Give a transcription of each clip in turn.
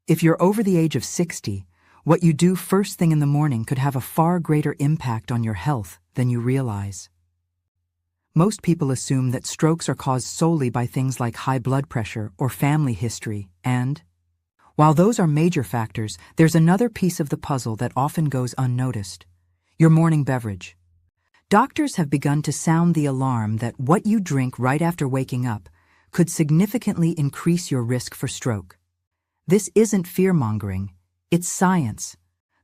If you're over the age of 60, what you do first thing in the morning could have a far greater impact on your health than you realize. Most people assume that strokes are caused solely by things like high blood pressure or family history, and while those are major factors, there's another piece of the puzzle that often goes unnoticed: your morning beverage. Doctors have begun to sound the alarm that what you drink right after waking up could significantly increase your risk for stroke. This isn't fear-mongering, it's science.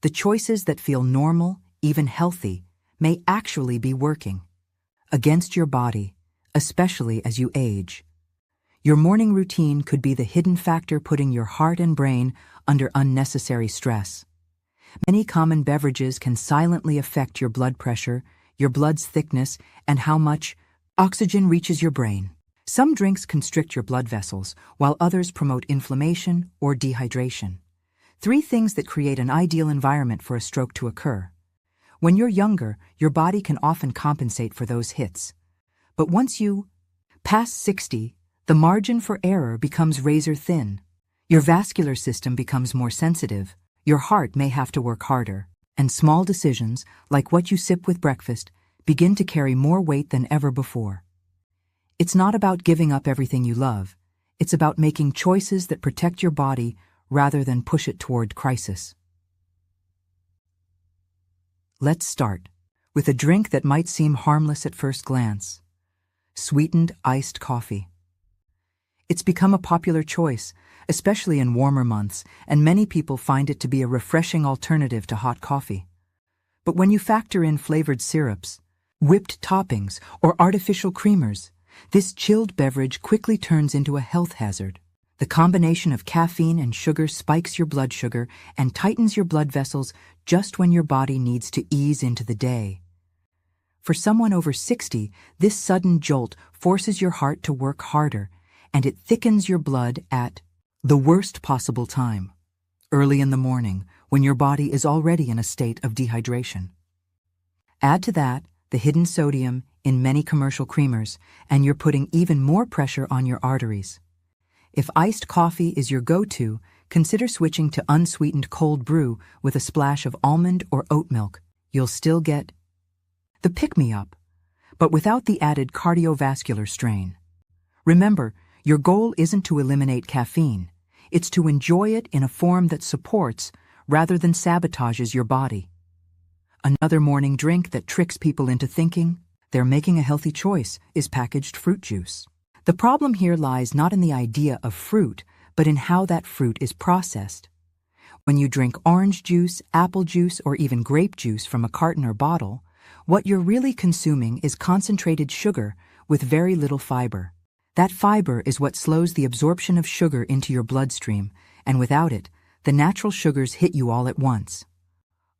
The choices that feel normal, even healthy, may actually be working against your body, especially as you age. Your morning routine could be the hidden factor putting your heart and brain under unnecessary stress. Many common beverages can silently affect your blood pressure, your blood's thickness, and how much oxygen reaches your brain. Some drinks constrict your blood vessels, while others promote inflammation or dehydration. Three things that create an ideal environment for a stroke to occur. When you're younger, your body can often compensate for those hits. But once you pass 60, the margin for error becomes razor thin. Your vascular system becomes more sensitive, your heart may have to work harder, and small decisions, like what you sip with breakfast, begin to carry more weight than ever before. It's not about giving up everything you love, it's about making choices that protect your body rather than push it toward crisis. Let's start with a drink that might seem harmless at first glance: sweetened iced coffee. It's become a popular choice, especially in warmer months, and many people find it to be a refreshing alternative to hot coffee. But when you factor in flavored syrups, whipped toppings, or artificial creamers, this chilled beverage quickly turns into a health hazard. The combination of caffeine and sugar spikes your blood sugar and tightens your blood vessels just when your body needs to ease into the day. For someone over 60, this sudden jolt forces your heart to work harder, and it thickens your blood at the worst possible time, early in the morning, when your body is already in a state of dehydration. Add to that the hidden sodium in many commercial creamers, and you're putting even more pressure on your arteries. If iced coffee is your go-to, consider switching to unsweetened cold brew with a splash of almond or oat milk. You'll still get the pick-me-up, but without the added cardiovascular strain. Remember, your goal isn't to eliminate caffeine. It's to enjoy it in a form that supports rather than sabotages your body. Another morning drink that tricks people into thinking they're making a healthy choice is packaged fruit juice. The problem here lies not in the idea of fruit, but in how that fruit is processed. When you drink orange juice, apple juice, or even grape juice from a carton or bottle, what you're really consuming is concentrated sugar with very little fiber. That fiber is what slows the absorption of sugar into your bloodstream, and without it, the natural sugars hit you all at once.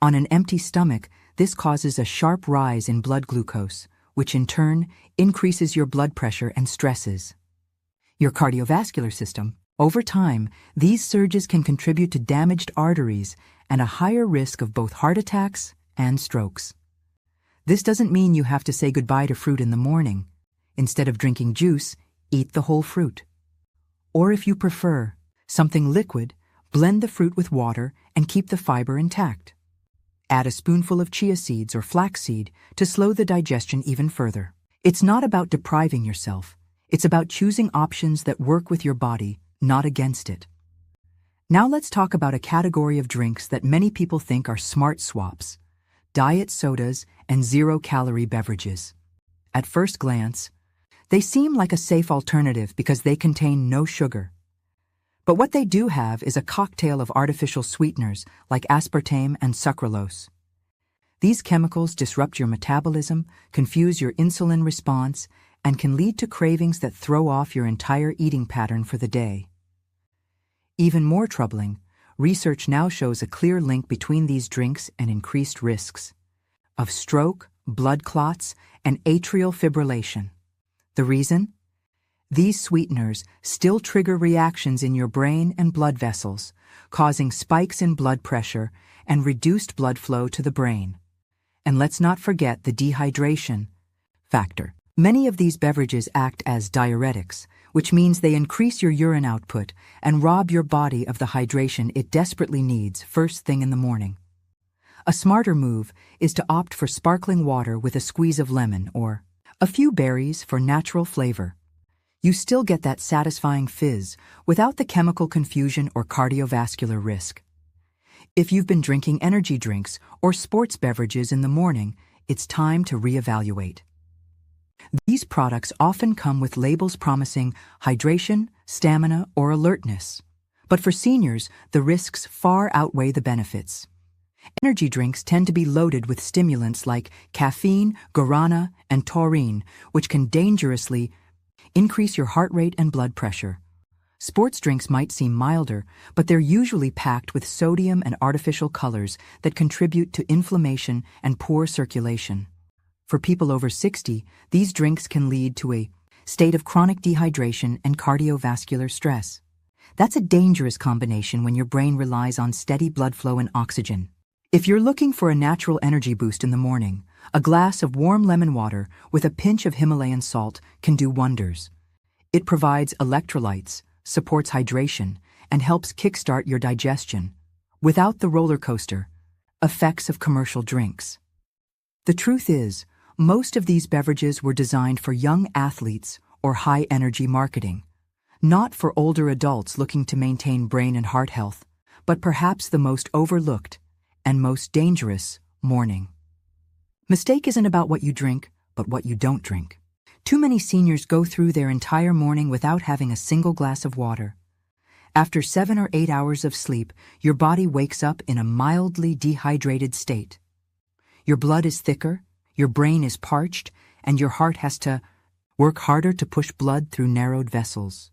On an empty stomach, this causes a sharp rise in blood glucose, which in turn increases your blood pressure and stresses your cardiovascular system. Over time, these surges can contribute to damaged arteries and a higher risk of both heart attacks and strokes. This doesn't mean you have to say goodbye to fruit in the morning. Instead of drinking juice, eat the whole fruit. Or if you prefer something liquid, blend the fruit with water and keep the fiber intact. Add a spoonful of chia seeds or flaxseed to slow the digestion even further. It's not about depriving yourself. It's about choosing options that work with your body, not against it. Now let's talk about a category of drinks that many people think are smart swaps: diet sodas and zero-calorie beverages. At first glance, they seem like a safe alternative because they contain no sugar. But what they do have is a cocktail of artificial sweeteners like aspartame and sucralose. These chemicals disrupt your metabolism, confuse your insulin response, and can lead to cravings that throw off your entire eating pattern for the day. Even more troubling, research now shows a clear link between these drinks and increased risks of stroke, blood clots, and atrial fibrillation. The reason? These sweeteners still trigger reactions in your brain and blood vessels, causing spikes in blood pressure and reduced blood flow to the brain. And let's not forget the dehydration factor. Many of these beverages act as diuretics, which means they increase your urine output and rob your body of the hydration it desperately needs first thing in the morning. A smarter move is to opt for sparkling water with a squeeze of lemon or a few berries for natural flavor. You still get that satisfying fizz without the chemical confusion or cardiovascular risk. If you've been drinking energy drinks or sports beverages in the morning, it's time to reevaluate. These products often come with labels promising hydration, stamina, or alertness. But for seniors, the risks far outweigh the benefits. Energy drinks tend to be loaded with stimulants like caffeine, guarana, and taurine, which can dangerously increase your heart rate and blood pressure. Sports drinks might seem milder, but they're usually packed with sodium and artificial colors that contribute to inflammation and poor circulation. For people over 60, these drinks can lead to a state of chronic dehydration and cardiovascular stress. That's a dangerous combination when your brain relies on steady blood flow and oxygen. If you're looking for a natural energy boost in the morning, a glass of warm lemon water with a pinch of Himalayan salt can do wonders. It provides electrolytes, supports hydration, and helps kickstart your digestion, without the roller coaster effects of commercial drinks. The truth is, most of these beverages were designed for young athletes or high-energy marketing, not for older adults looking to maintain brain and heart health, but perhaps the most overlooked and most dangerous morning. Mistake isn't about what you drink, but what you don't drink. Too many seniors go through their entire morning without having a single glass of water. After 7 or 8 hours of sleep, your body wakes up in a mildly dehydrated state. Your blood is thicker, your brain is parched, and your heart has to work harder to push blood through narrowed vessels.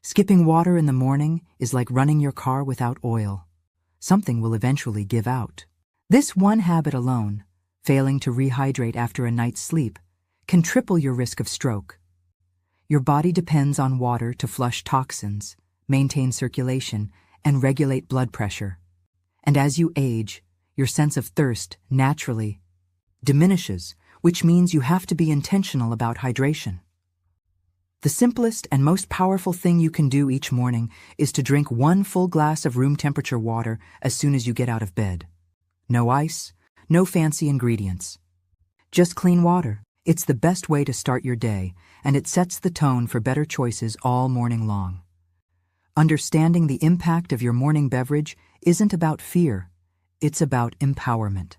Skipping water in the morning is like running your car without oil. Something will eventually give out. This one habit alone, failing to rehydrate after a night's sleep, can triple your risk of stroke. Your body depends on water to flush toxins, maintain circulation, and regulate blood pressure. And as you age, your sense of thirst naturally diminishes, which means you have to be intentional about hydration. The simplest and most powerful thing you can do each morning is to drink 1 full glass of room temperature water as soon as you get out of bed. No ice, no fancy ingredients. Just clean water. It's the best way to start your day, and it sets the tone for better choices all morning long. Understanding the impact of your morning beverage isn't about fear, it's about empowerment.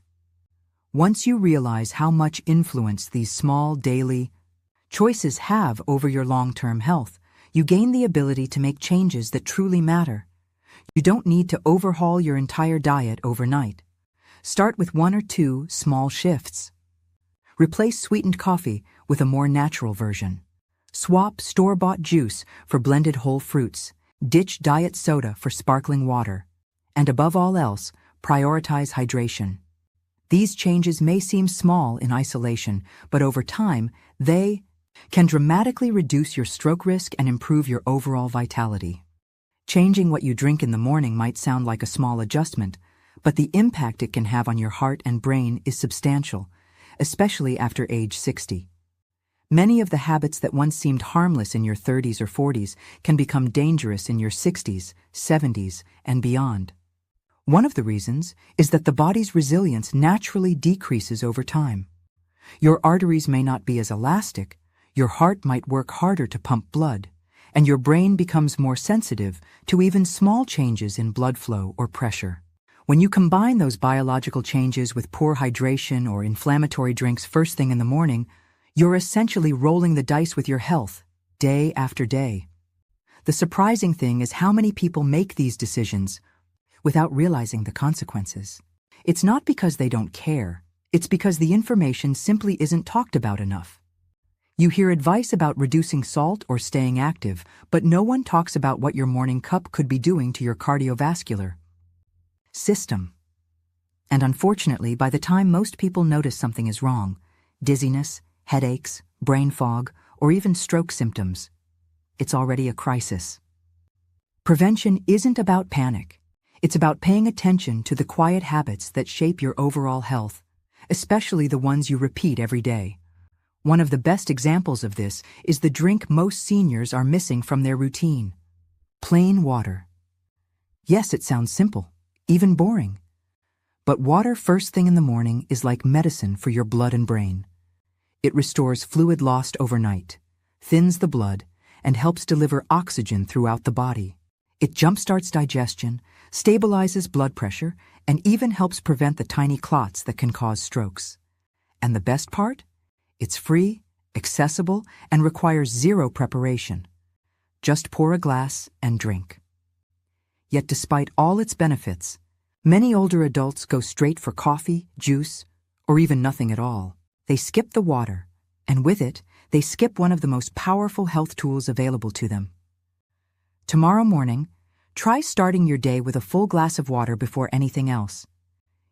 Once you realize how much influence these small daily choices have over your long-term health, you gain the ability to make changes that truly matter. You don't need to overhaul your entire diet overnight. Start with 1 or 2 small shifts. Replace sweetened coffee with a more natural version. Swap store-bought juice for blended whole fruits. Ditch diet soda for sparkling water. And above all else, prioritize hydration. These changes may seem small in isolation, but over time, they can dramatically reduce your stroke risk and improve your overall vitality. Changing what you drink in the morning might sound like a small adjustment, but the impact it can have on your heart and brain is substantial, especially after age 60. Many of the habits that once seemed harmless in your 30s or 40s can become dangerous in your 60s, 70s, and beyond. One of the reasons is that the body's resilience naturally decreases over time. Your arteries may not be as elastic, your heart might work harder to pump blood, and your brain becomes more sensitive to even small changes in blood flow or pressure. When you combine those biological changes with poor hydration or inflammatory drinks first thing in the morning, you're essentially rolling the dice with your health, day after day. The surprising thing is how many people make these decisions without realizing the consequences. It's not because they don't care, it's because the information simply isn't talked about enough. You hear advice about reducing salt or staying active, but no one talks about what your morning cup could be doing to your cardiovascular system. And unfortunately, by the time most people notice something is wrong, dizziness, headaches, brain fog, or even stroke symptoms, it's already a crisis. Prevention isn't about panic. It's about paying attention to the quiet habits that shape your overall health, especially the ones you repeat every day. One of the best examples of this is the drink most seniors are missing from their routine: plain water. Yes, it sounds simple, even boring. But water first thing in the morning is like medicine for your blood and brain. It restores fluid lost overnight, thins the blood, and helps deliver oxygen throughout the body. It jumpstarts digestion, stabilizes blood pressure, and even helps prevent the tiny clots that can cause strokes. And the best part? It's free, accessible, and requires zero preparation. Just pour a glass and drink. Yet despite all its benefits, many older adults go straight for coffee, juice, or even nothing at all. They skip the water, and with it, they skip one of the most powerful health tools available to them. Tomorrow morning, try starting your day with a full glass of water before anything else.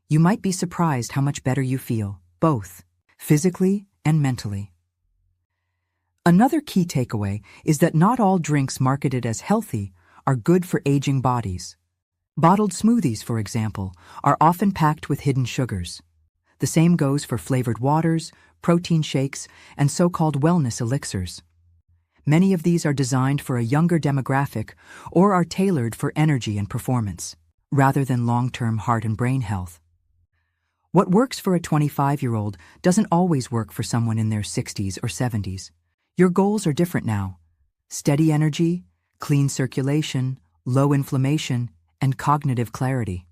You might be surprised how much better you feel, both physically and mentally. Another key takeaway is that not all drinks marketed as healthy are good for aging bodies. Bottled smoothies, for example, are often packed with hidden sugars. The same goes for flavored waters, protein shakes, and so-called wellness elixirs. Many of these are designed for a younger demographic or are tailored for energy and performance, rather than long-term heart and brain health. What works for a 25-year-old doesn't always work for someone in their 60s or 70s. Your goals are different now: steady energy, clean circulation, low inflammation, and cognitive clarity.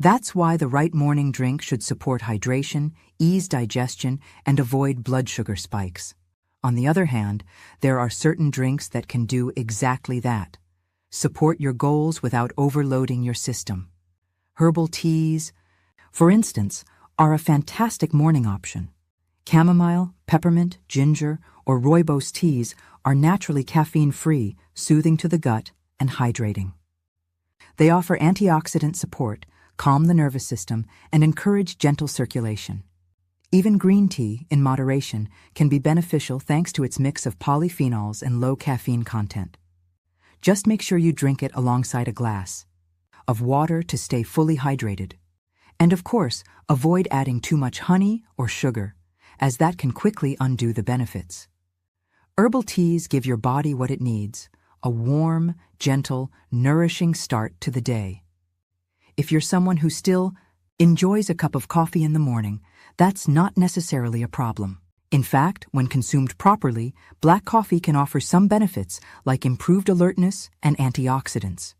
That's why the right morning drink should support hydration, ease digestion, and avoid blood sugar spikes. On the other hand, there are certain drinks that can do exactly that: support your goals without overloading your system. Herbal teas, for instance, are a fantastic morning option. Chamomile, peppermint, ginger, or rooibos teas are naturally caffeine-free, soothing to the gut, and hydrating. They offer antioxidant support, calm the nervous system, and encourage gentle circulation. Even green tea, in moderation, can be beneficial thanks to its mix of polyphenols and low caffeine content. Just make sure you drink it alongside a glass of water to stay fully hydrated. And of course, avoid adding too much honey or sugar, as that can quickly undo the benefits. Herbal teas give your body what it needs: a warm, gentle, nourishing start to the day. If you're someone who still enjoys a cup of coffee in the morning, that's not necessarily a problem. In fact, when consumed properly, black coffee can offer some benefits like improved alertness and antioxidants.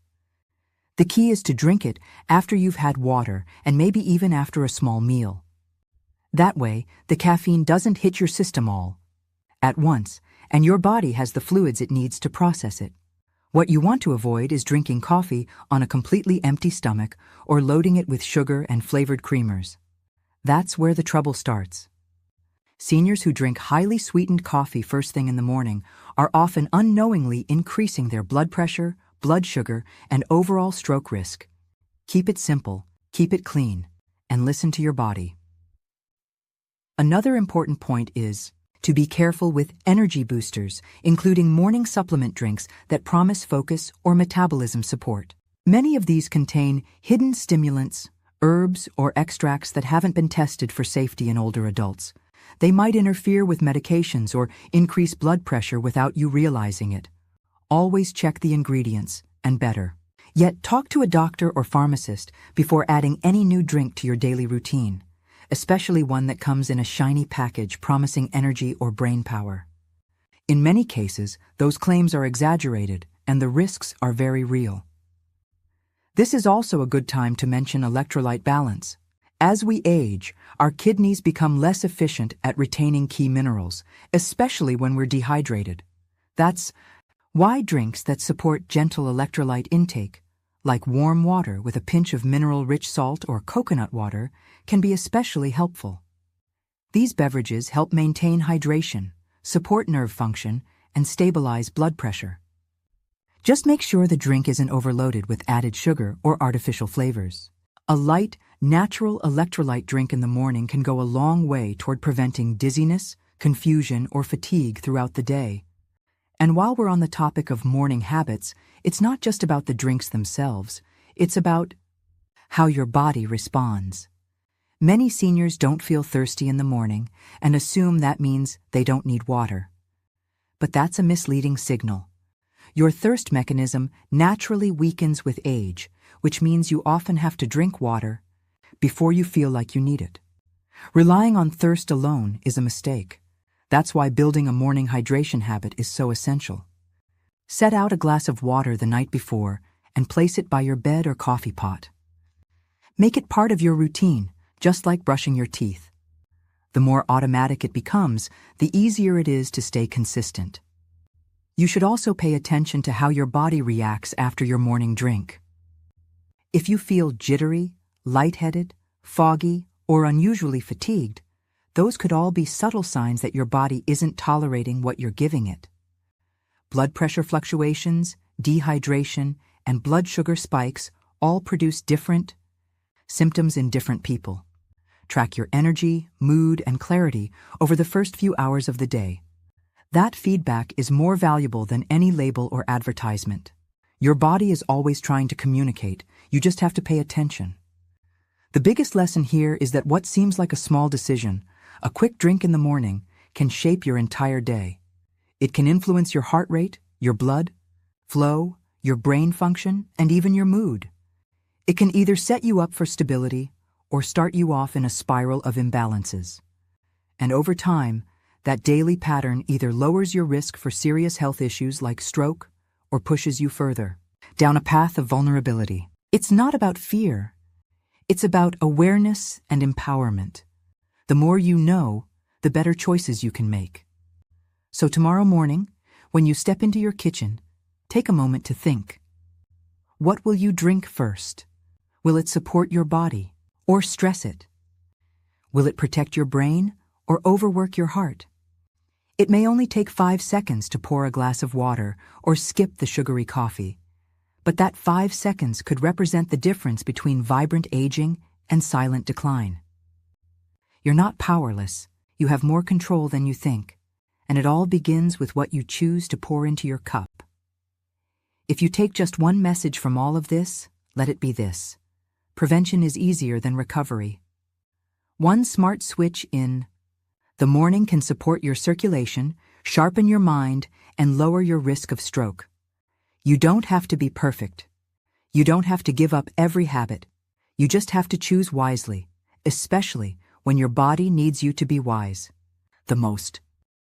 The key is to drink it after you've had water and maybe even after a small meal. That way, the caffeine doesn't hit your system all at once, and your body has the fluids it needs to process it. What you want to avoid is drinking coffee on a completely empty stomach or loading it with sugar and flavored creamers. That's where the trouble starts. Seniors who drink highly sweetened coffee first thing in the morning are often unknowingly increasing their blood pressure, blood sugar, and overall stroke risk. Keep it simple, keep it clean, and listen to your body. Another important point is to be careful with energy boosters, including morning supplement drinks that promise focus or metabolism support. Many of these contain hidden stimulants, herbs, or extracts that haven't been tested for safety in older adults. They might interfere with medications or increase blood pressure without you realizing it. Always check the ingredients, and better yet, talk to a doctor or pharmacist before adding any new drink to your daily routine, especially one that comes in a shiny package promising energy or brain power. In many cases, those claims are exaggerated and the risks are very real. This is also a good time to mention electrolyte balance. As we age, our kidneys become less efficient at retaining key minerals, especially when we're dehydrated. That's why drinks that support gentle electrolyte intake, like warm water with a pinch of mineral-rich salt or coconut water, can be especially helpful. These beverages help maintain hydration, support nerve function, and stabilize blood pressure. Just make sure the drink isn't overloaded with added sugar or artificial flavors. A light, natural electrolyte drink in the morning can go a long way toward preventing dizziness, confusion, or fatigue throughout the day. And while we're on the topic of morning habits, it's not just about the drinks themselves, it's about how your body responds. Many seniors don't feel thirsty in the morning and assume that means they don't need water. But that's a misleading signal. Your thirst mechanism naturally weakens with age, which means you often have to drink water before you feel like you need it. Relying on thirst alone is a mistake. That's why building a morning hydration habit is so essential. Set out a glass of water the night before and place it by your bed or coffee pot. Make it part of your routine, just like brushing your teeth. The more automatic it becomes, the easier it is to stay consistent. You should also pay attention to how your body reacts after your morning drink. If you feel jittery, lightheaded, foggy, or unusually fatigued, those could all be subtle signs that your body isn't tolerating what you're giving it. Blood pressure fluctuations, dehydration, and blood sugar spikes all produce different symptoms in different people. Track your energy, mood, and clarity over the first few hours of the day. That feedback is more valuable than any label or advertisement. Your body is always trying to communicate, you just have to pay attention. The biggest lesson here is that what seems like a small decision, a quick drink in the morning, can shape your entire day. It can influence your heart rate, your blood flow, your brain function, and even your mood. It can either set you up for stability or start you off in a spiral of imbalances. And over time, that daily pattern either lowers your risk for serious health issues like stroke or pushes you further down a path of vulnerability. It's not about fear. It's about awareness and empowerment. The more you know, the better choices you can make. So tomorrow morning, when you step into your kitchen, take a moment to think. What will you drink first? Will it support your body or stress it? Will it protect your brain or overwork your heart? It may only take 5 seconds to pour a glass of water or skip the sugary coffee, but that 5 seconds could represent the difference between vibrant aging and silent decline. You're not powerless. You have more control than you think, and it all begins with what you choose to pour into your cup. If you take just one message from all of this, let it be this: prevention is easier than recovery. One smart switch in the morning can support your circulation, sharpen your mind, and lower your risk of stroke. You don't have to be perfect. You don't have to give up every habit. You just have to choose wisely, especially when your body needs you to be wise the most.